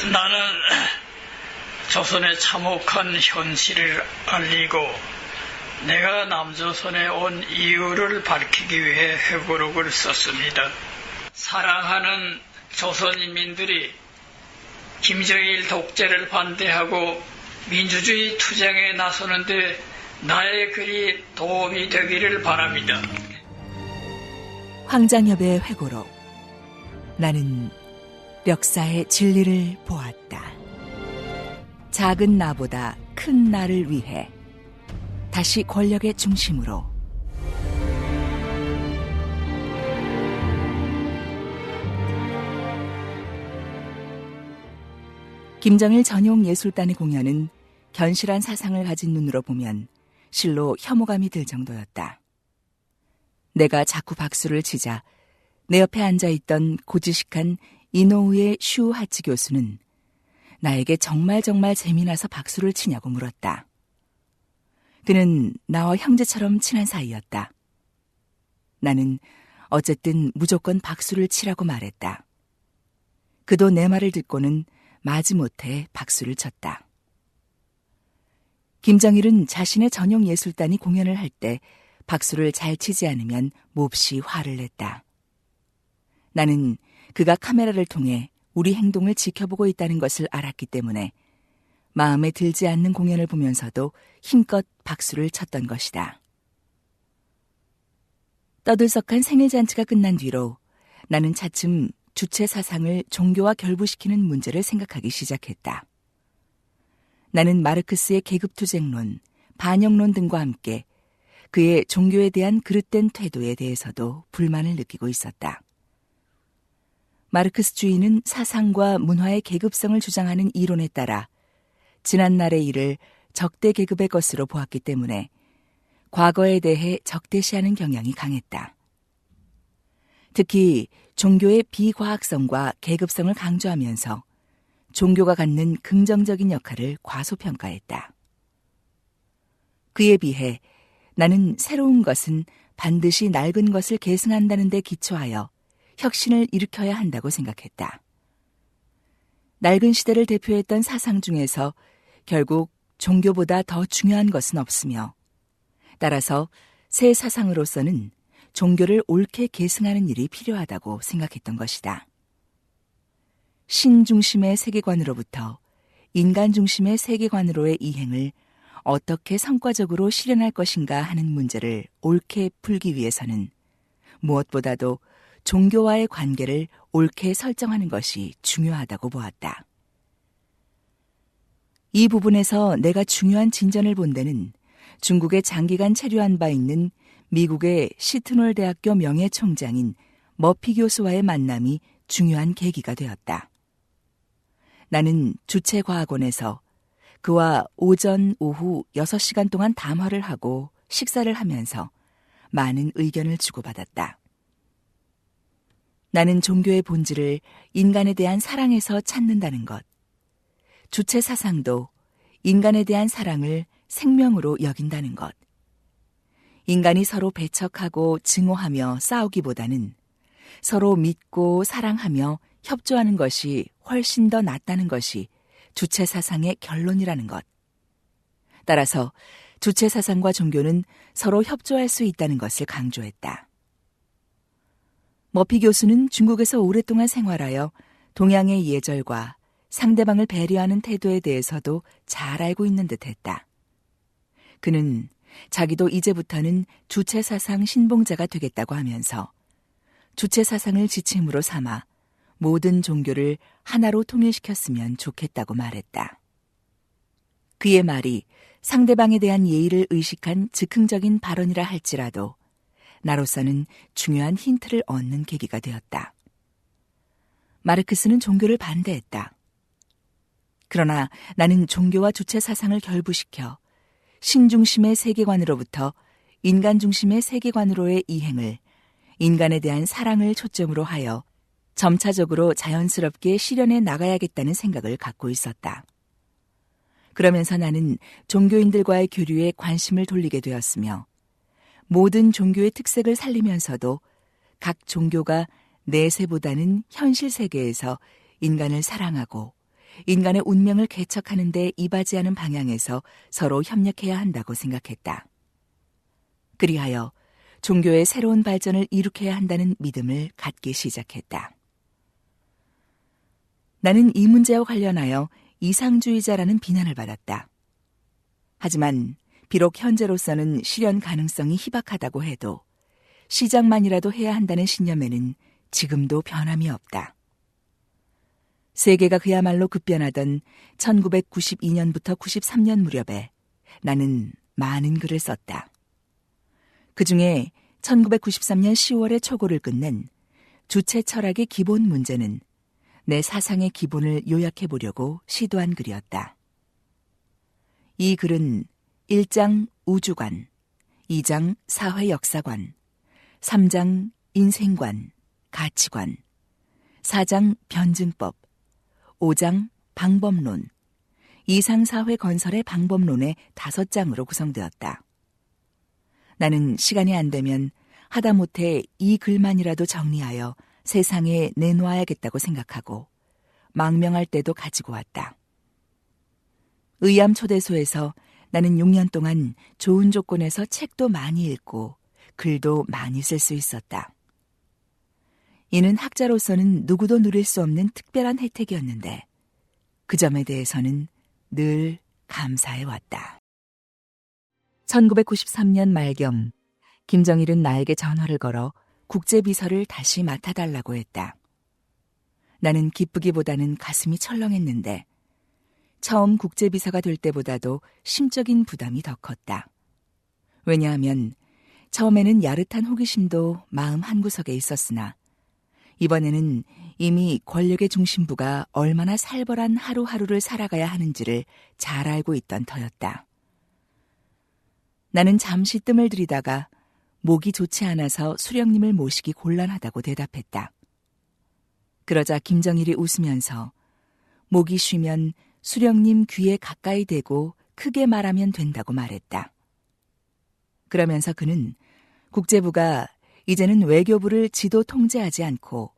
나는 조선의 참혹한 현실을 알리고 내가 남조선에 온 이유를 밝히기 위해 회고록을 썼습니다. 사랑하는 조선인민들이 김정일 독재를 반대하고 민주주의 투쟁에 나서는데 나의 글이 도움이 되기를 바랍니다. 황장엽의 회고록. 나는 역사의 진리를 보았다. 작은 나보다 큰 나를 위해 다시 권력의 중심으로. 김정일 전용 예술단의 공연은 견실한 사상을 가진 눈으로 보면 실로 혐오감이 들 정도였다. 내가 자꾸 박수를 치자 내 옆에 앉아있던 고지식한 이노우의 슈하치 교수는 나에게 정말 재미나서 박수를 치냐고 물었다. 그는 나와 형제처럼 친한 사이였다. 나는 어쨌든 무조건 박수를 치라고 말했다. 그도 내 말을 듣고는 마지못해 박수를 쳤다. 김정일은 자신의 전용 예술단이 공연을 할 때 박수를 잘 치지 않으면 몹시 화를 냈다. 나는 그가 카메라를 통해 우리 행동을 지켜보고 있다는 것을 알았기 때문에 마음에 들지 않는 공연을 보면서도 힘껏 박수를 쳤던 것이다. 떠들썩한 생일잔치가 끝난 뒤로 나는 차츰 주체 사상을 종교와 결부시키는 문제를 생각하기 시작했다. 나는 마르크스의 계급투쟁론, 반영론 등과 함께 그의 종교에 대한 그릇된 태도에 대해서도 불만을 느끼고 있었다. 마르크스주의는 사상과 문화의 계급성을 주장하는 이론에 따라 지난날의 일을 적대 계급의 것으로 보았기 때문에 과거에 대해 적대시하는 경향이 강했다. 특히 종교의 비과학성과 계급성을 강조하면서 종교가 갖는 긍정적인 역할을 과소평가했다. 그에 비해 나는 새로운 것은 반드시 낡은 것을 계승한다는 데 기초하여 혁신을 일으켜야 한다고 생각했다. 낡은 시대를 대표했던 사상 중에서 결국 종교보다 더 중요한 것은 없으며 따라서 새 사상으로서는 종교를 옳게 계승하는 일이 필요하다고 생각했던 것이다. 신 중심의 세계관으로부터 인간 중심의 세계관으로의 이행을 어떻게 성과적으로 실현할 것인가 하는 문제를 옳게 풀기 위해서는 무엇보다도 종교와의 관계를 옳게 설정하는 것이 중요하다고 보았다. 이 부분에서 내가 중요한 진전을 본 데는 중국에 장기간 체류한 바 있는 미국의 시트놀 대학교 명예총장인 머피 교수와의 만남이 중요한 계기가 되었다. 나는 주체과학원에서 그와 오전, 오후 6시간 동안 담화를 하고 식사를 하면서 많은 의견을 주고받았다. 나는 종교의 본질을 인간에 대한 사랑에서 찾는다는 것, 주체 사상도 인간에 대한 사랑을 생명으로 여긴다는 것, 인간이 서로 배척하고 증오하며 싸우기보다는 서로 믿고 사랑하며 협조하는 것이 훨씬 더 낫다는 것이 주체 사상의 결론이라는 것. 따라서 주체 사상과 종교는 서로 협조할 수 있다는 것을 강조했다. 머피 교수는 중국에서 오랫동안 생활하여 동양의 예절과 상대방을 배려하는 태도에 대해서도 잘 알고 있는 듯했다. 그는 자기도 이제부터는 주체 사상 신봉자가 되겠다고 하면서 주체 사상을 지침으로 삼아 모든 종교를 하나로 통일시켰으면 좋겠다고 말했다. 그의 말이 상대방에 대한 예의를 의식한 즉흥적인 발언이라 할지라도 나로서는 중요한 힌트를 얻는 계기가 되었다. 마르크스는 종교를 반대했다. 그러나 나는 종교와 주체 사상을 결부시켜 신중심의 세계관으로부터 인간 중심의 세계관으로의 이행을 인간에 대한 사랑을 초점으로 하여 점차적으로 자연스럽게 실현해 나가야겠다는 생각을 갖고 있었다. 그러면서 나는 종교인들과의 교류에 관심을 돌리게 되었으며 모든 종교의 특색을 살리면서도 각 종교가 내세보다는 현실 세계에서 인간을 사랑하고 인간의 운명을 개척하는 데 이바지하는 방향에서 서로 협력해야 한다고 생각했다. 그리하여 종교의 새로운 발전을 일으켜야 한다는 믿음을 갖기 시작했다. 나는 이 문제와 관련하여 이상주의자라는 비난을 받았다. 하지만 비록 현재로서는 실현 가능성이 희박하다고 해도 시작만이라도 해야 한다는 신념에는 지금도 변함이 없다. 세계가 그야말로 급변하던 1992년부터 93년 무렵에 나는 많은 글을 썼다. 그중에 1993년 10월에 초고를 끝낸 주체 철학의 기본 문제는 내 사상의 기본을 요약해 보려고 시도한 글이었다. 이 글은 1장 우주관, 2장 사회 역사관, 3장 인생관, 가치관, 4장 변증법, 5장 방법론, 이상사회 건설의 방법론의 5장으로 구성되었다. 나는 시간이 안 되면 하다못해 이 글만이라도 정리하여 세상에 내놓아야겠다고 생각하고 망명할 때도 가지고 왔다. 의암 초대소에서 나는 6년 동안 좋은 조건에서 책도 많이 읽고 글도 많이 쓸 수 있었다. 이는 학자로서는 누구도 누릴 수 없는 특별한 혜택이었는데 그 점에 대해서는 늘 감사해왔다. 1993년 말경 김정일은 나에게 전화를 걸어 국제비서를 다시 맡아달라고 했다. 나는 기쁘기보다는 가슴이 철렁했는데 처음 국제비서가 될 때보다도 심적인 부담이 더 컸다. 왜냐하면 처음에는 야릇한 호기심도 마음 한구석에 있었으나 이번에는 이미 권력의 중심부가 얼마나 살벌한 하루하루를 살아가야 하는지를 잘 알고 있던 터였다. 나는 잠시 뜸을 들이다가 목이 좋지 않아서 수령님을 모시기 곤란하다고 대답했다. 그러자 김정일이 웃으면서 목이 쉬면 수령님 귀에 가까이 대고 크게 말하면 된다고 말했다. 그러면서 그는 국제부가 이제는 외교부를 지도 통제하지 않고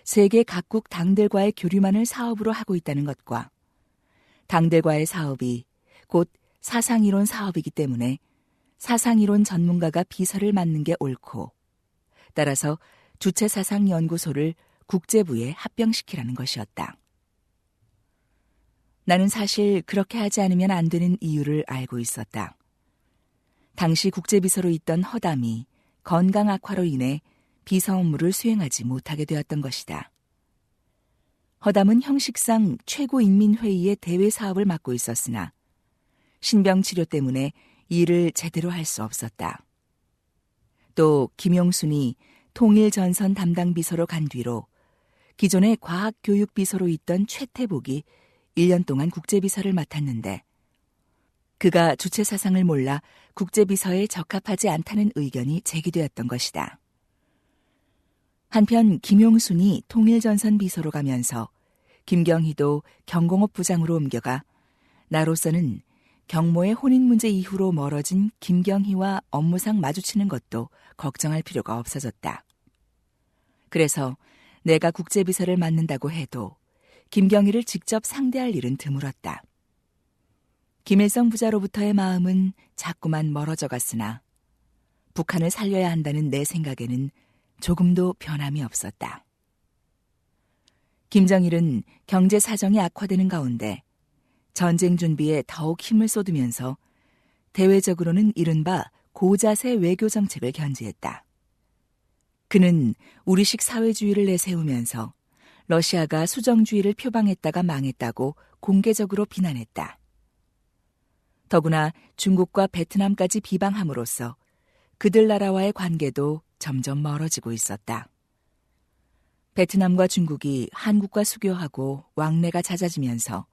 세계 각국 당들과의 교류만을 사업으로 하고 있다는 것과 당들과의 사업이 곧 사상이론 사업이기 때문에 사상이론 전문가가 비서를 맡는 게 옳고 따라서 주체사상연구소를 국제부에 합병시키라는 것이었다. 나는 사실 그렇게 하지 않으면 안 되는 이유를 알고 있었다. 당시 국제비서로 있던 허담이 건강 악화로 인해 비서 업무를 수행하지 못하게 되었던 것이다. 허담은 형식상 최고인민회의의 대외 사업을 맡고 있었으나 신병 치료 때문에 일을 제대로 할 수 없었다. 또 김용순이 통일전선 담당 비서로 간 뒤로 기존의 과학교육비서로 있던 최태복이 1년 동안 국제비서를 맡았는데 그가 주체사상을 몰라 국제비서에 적합하지 않다는 의견이 제기되었던 것이다. 한편 김용순이 통일전선 비서로 가면서 김경희도 경공업 부장으로 옮겨가 나로서는 경모의 혼인 문제 이후로 멀어진 김경희와 업무상 마주치는 것도 걱정할 필요가 없어졌다. 그래서 내가 국제비서를 맡는다고 해도 김경희를 직접 상대할 일은 드물었다. 김일성 부자로부터의 마음은 자꾸만 멀어져 갔으나 북한을 살려야 한다는 내 생각에는 조금도 변함이 없었다. 김정일은 경제 사정이 악화되는 가운데 전쟁 준비에 더욱 힘을 쏟으면서 대외적으로는 이른바 고자세 외교 정책을 견지했다. 그는 우리식 사회주의를 내세우면서 러시아가 수정주의를 표방했다가 망했다고 공개적으로 비난했다. 더구나 중국과 베트남까지 비방함으로써 그들 나라와의 관계도 점점 멀어지고 있었다. 베트남과 중국이 한국과 수교하고 왕래가 잦아지면서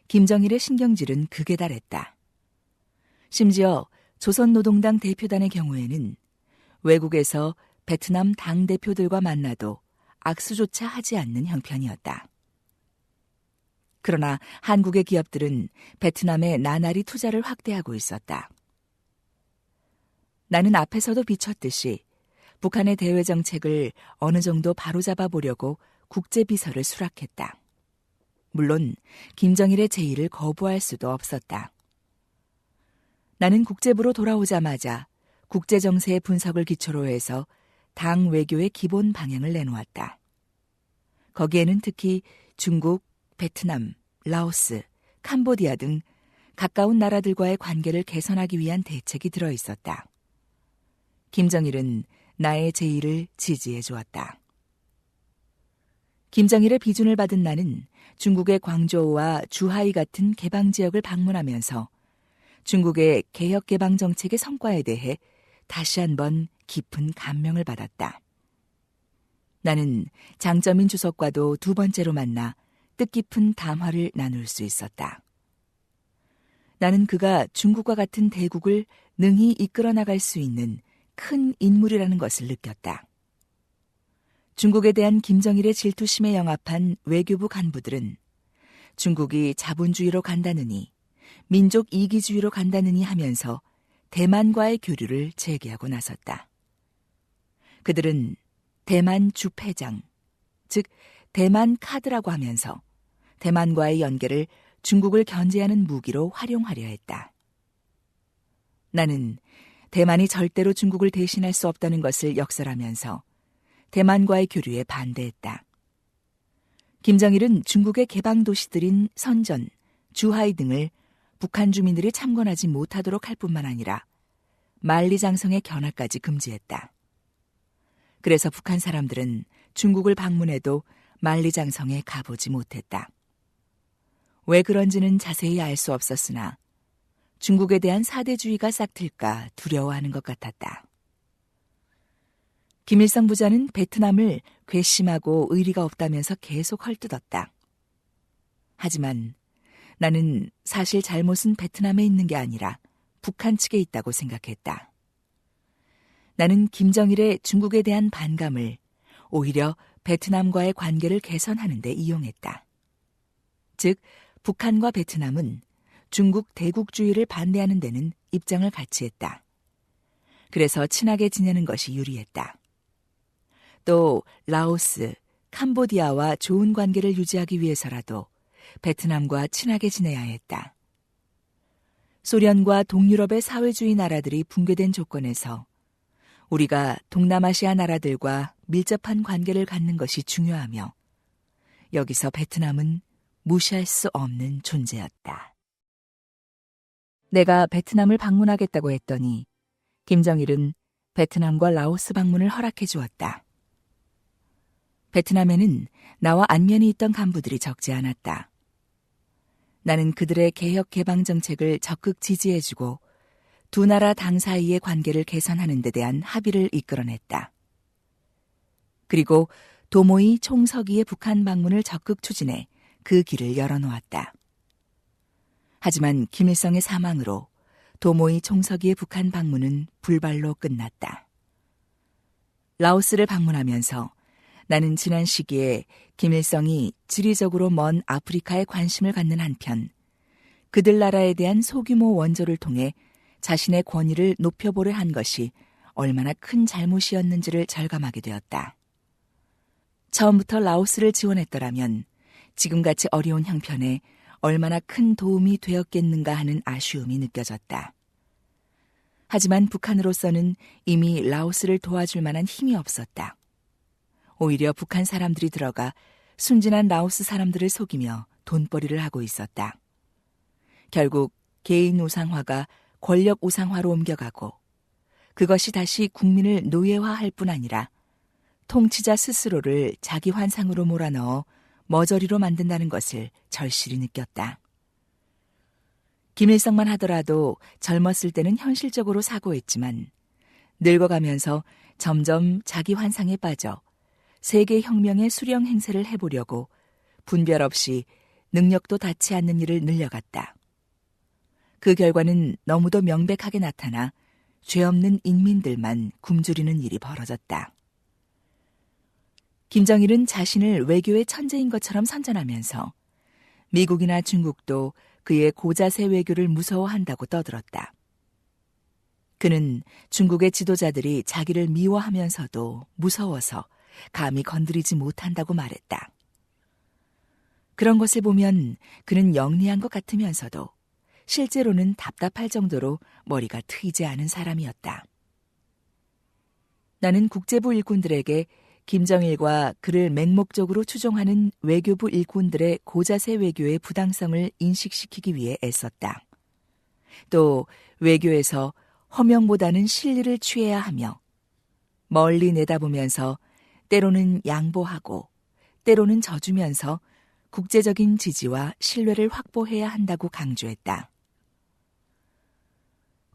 김정일의 신경질은 극에 달했다. 심지어 조선노동당 대표단의 경우에는 외국에서 베트남 당대표들과 만나도 악수조차 하지 않는 형편이었다. 그러나 한국의 기업들은 베트남에 나날이 투자를 확대하고 있었다. 나는 앞에서도 비췄듯이 북한의 대외 정책을 어느 정도 바로잡아 보려고 국제비서를 수락했다. 물론 김정일의 제의를 거부할 수도 없었다. 나는 국제부로 돌아오자마자 국제정세의 분석을 기초로 해서 당 외교의 기본 방향을 내놓았다. 거기에는 특히 중국, 베트남, 라오스, 캄보디아 등 가까운 나라들과의 관계를 개선하기 위한 대책이 들어있었다. 김정일은 나의 제의를 지지해 주었다. 김정일의 비준을 받은 나는 중국의 광저우와 주하이 같은 개방 지역을 방문하면서 중국의 개혁 개방 정책의 성과에 대해 다시 한번 깊은 감명을 받았다. 나는 장쩌민 주석과도 두 번째로 만나 뜻깊은 담화를 나눌 수 있었다. 나는 그가 중국과 같은 대국을 능히 이끌어 나갈 수 있는 큰 인물이라는 것을 느꼈다. 중국에 대한 김정일의 질투심에 영합한 외교부 간부들은 중국이 자본주의로 간다느니 민족 이기주의로 간다느니 하면서 대만과의 교류를 재개하고 나섰다. 그들은 대만 주패장, 즉 대만 카드라고 하면서 대만과의 연계를 중국을 견제하는 무기로 활용하려 했다. 나는 대만이 절대로 중국을 대신할 수 없다는 것을 역설하면서 대만과의 교류에 반대했다. 김정일은 중국의 개방 도시들인 선전, 주하이 등을 북한 주민들이 참관하지 못하도록 할 뿐만 아니라 만리장성의 견학까지 금지했다. 그래서 북한 사람들은 중국을 방문해도 만리장성에 가보지 못했다. 왜 그런지는 자세히 알 수 없었으나 중국에 대한 사대주의가 싹틀까 두려워하는 것 같았다. 김일성 부자는 베트남을 괘씸하고 의리가 없다면서 계속 헐뜯었다. 하지만 나는 사실 잘못은 베트남에 있는 게 아니라 북한 측에 있다고 생각했다. 나는 김정일의 중국에 대한 반감을 오히려 베트남과의 관계를 개선하는 데 이용했다. 즉, 북한과 베트남은 중국 대국주의를 반대하는 데는 입장을 같이 했다. 그래서 친하게 지내는 것이 유리했다. 또 라오스, 캄보디아와 좋은 관계를 유지하기 위해서라도 베트남과 친하게 지내야 했다. 소련과 동유럽의 사회주의 나라들이 붕괴된 조건에서 우리가 동남아시아 나라들과 밀접한 관계를 갖는 것이 중요하며 여기서 베트남은 무시할 수 없는 존재였다. 내가 베트남을 방문하겠다고 했더니 김정일은 베트남과 라오스 방문을 허락해 주었다. 베트남에는 나와 안면이 있던 간부들이 적지 않았다. 나는 그들의 개혁 개방 정책을 적극 지지해주고 두 나라 당 사이의 관계를 개선하는 데 대한 합의를 이끌어냈다. 그리고 도모이 총서기의 북한 방문을 적극 추진해 그 길을 열어놓았다. 하지만 김일성의 사망으로 도모이 총서기의 북한 방문은 불발로 끝났다. 라오스를 방문하면서 나는 지난 시기에 김일성이 지리적으로 먼 아프리카에 관심을 갖는 한편 그들 나라에 대한 소규모 원조를 통해 자신의 권위를 높여보려 한 것이 얼마나 큰 잘못이었는지를 절감하게 되었다. 처음부터 라오스를 지원했더라면 지금같이 어려운 형편에 얼마나 큰 도움이 되었겠는가 하는 아쉬움이 느껴졌다. 하지만 북한으로서는 이미 라오스를 도와줄 만한 힘이 없었다. 오히려 북한 사람들이 들어가 순진한 라오스 사람들을 속이며 돈벌이를 하고 있었다. 결국 개인 우상화가 권력 우상화로 옮겨가고 그것이 다시 국민을 노예화할 뿐 아니라 통치자 스스로를 자기 환상으로 몰아넣어 머저리로 만든다는 것을 절실히 느꼈다. 김일성만 하더라도 젊었을 때는 현실적으로 사고했지만 늙어가면서 점점 자기 환상에 빠져 세계혁명의 수령 행세를 해보려고 분별 없이 능력도 닿지 않는 일을 늘려갔다. 그 결과는 너무도 명백하게 나타나 죄 없는 인민들만 굶주리는 일이 벌어졌다. 김정일은 자신을 외교의 천재인 것처럼 선전하면서 미국이나 중국도 그의 고자세 외교를 무서워한다고 떠들었다. 그는 중국의 지도자들이 자기를 미워하면서도 무서워서 감히 건드리지 못한다고 말했다. 그런 것을 보면 그는 영리한 것 같으면서도 실제로는 답답할 정도로 머리가 트이지 않은 사람이었다. 나는 국제부 일꾼들에게 김정일과 그를 맹목적으로 추종하는 외교부 일꾼들의 고자세 외교의 부당성을 인식시키기 위해 애썼다. 또 외교에서 허명보다는 실리를 취해야 하며 멀리 내다보면서 때로는 양보하고 때로는 져주면서 국제적인 지지와 신뢰를 확보해야 한다고 강조했다.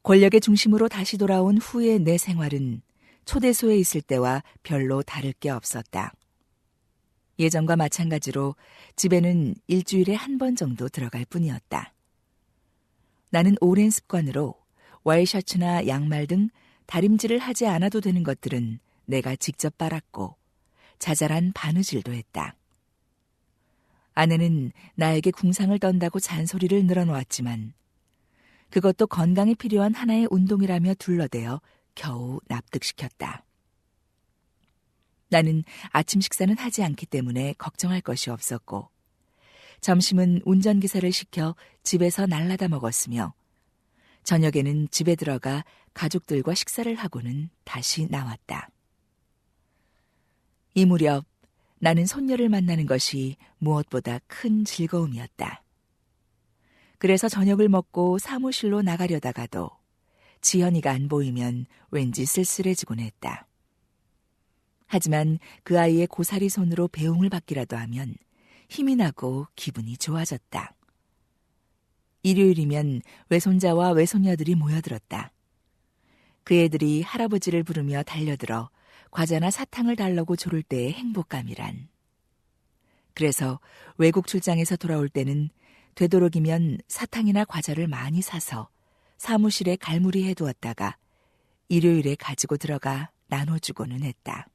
권력의 중심으로 다시 돌아온 후의 내 생활은 초대소에 있을 때와 별로 다를 게 없었다. 예전과 마찬가지로 집에는 일주일에 한 번 정도 들어갈 뿐이었다. 나는 오랜 습관으로 와이셔츠나 양말 등 다림질을 하지 않아도 되는 것들은 내가 직접 빨았고 자잘한 바느질도 했다. 아내는 나에게 궁상을 떤다고 잔소리를 늘어놓았지만 그것도 건강에 필요한 하나의 운동이라며 둘러대어 겨우 납득시켰다. 나는 아침 식사는 하지 않기 때문에 걱정할 것이 없었고 점심은 운전기사를 시켜 집에서 날라다 먹었으며 저녁에는 집에 들어가 가족들과 식사를 하고는 다시 나왔다. 이 무렵 나는 손녀를 만나는 것이 무엇보다 큰 즐거움이었다. 그래서 저녁을 먹고 사무실로 나가려다가도 지연이가 안 보이면 왠지 쓸쓸해지곤 했다. 하지만 그 아이의 고사리 손으로 배웅을 받기라도 하면 힘이 나고 기분이 좋아졌다. 일요일이면 외손자와 외손녀들이 모여들었다. 그 애들이 할아버지를 부르며 달려들어 과자나 사탕을 달라고 조를 때의 행복감이란. 그래서 외국 출장에서 돌아올 때는 되도록이면 사탕이나 과자를 많이 사서 사무실에 갈무리해 두었다가 일요일에 가지고 들어가 나눠주고는 했다.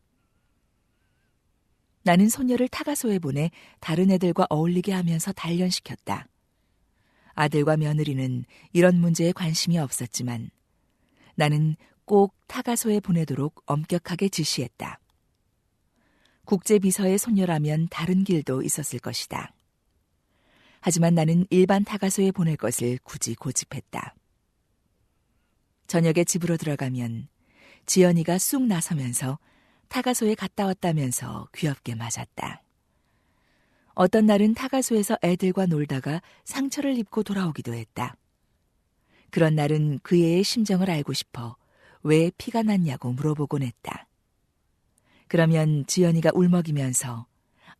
나는 손녀를 타가소에 보내 다른 애들과 어울리게 하면서 단련시켰다. 아들과 며느리는 이런 문제에 관심이 없었지만 나는 꼭 타가소에 보내도록 엄격하게 지시했다. 국제비서의 손녀라면 다른 길도 있었을 것이다. 하지만 나는 일반 타가소에 보낼 것을 굳이 고집했다. 저녁에 집으로 들어가면 지연이가 쑥 나서면서 타가소에 갔다 왔다면서 귀엽게 맞았다. 어떤 날은 타가소에서 애들과 놀다가 상처를 입고 돌아오기도 했다. 그런 날은 그 애의 심정을 알고 싶어 왜 피가 났냐고 물어보곤 했다. 그러면 지연이가 울먹이면서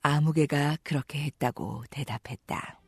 아무개가 그렇게 했다고 대답했다.